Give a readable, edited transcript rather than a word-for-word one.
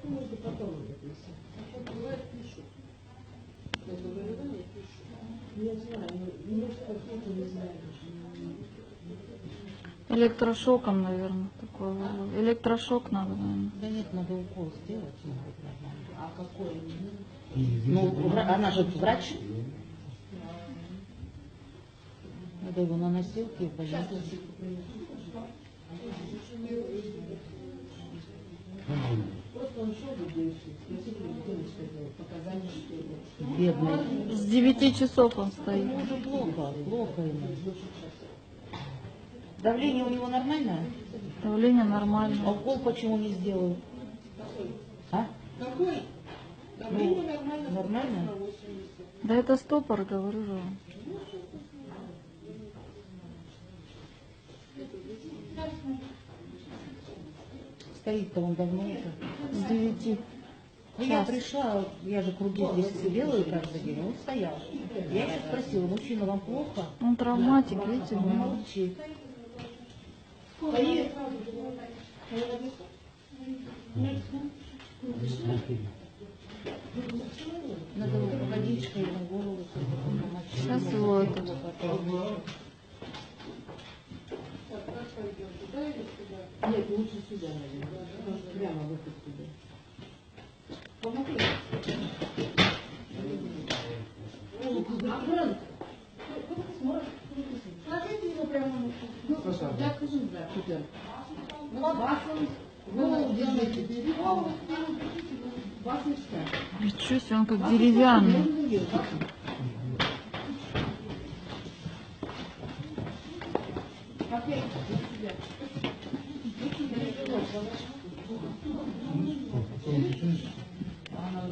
можно потом написать. Бывает, пишу. Я говорю, да, я пишу. Я знаю, но может какие-то не знаю. Электрошоком, наверное, такой вывод. Электрошок надо, наверное. Да нет, надо укол сделать. А какой? Ну, она же врач. Надо его на носилке и понять. Просто он шел бы дальше, спросили, сказал, показания, что ли. Бедный. С 9 часов он стоит. Ему уже плохо, плохо ему. Давление у него нормальное? Давление А нормальное. укол почему не сделал? А? Какой? Давление нормально. Нормально? Да это стопор, говорю же. Стоит-то он давно уже. С 9. Ну, я пришла, я же круги здесь делаю каждый день, он стоял. Я еще спросила, мужчина, вам плохо? Он травматик, видите, Он был. молчит. Надо водичкой на голову. Сейчас его это... Нет, лучше сюда, наверное. Потому что прямо выход сюда. Помогли. Сложите его прямо. Я скажу, да, сюда. Голову держите. Вас не встать. Ничего себе, он как деревянный. Она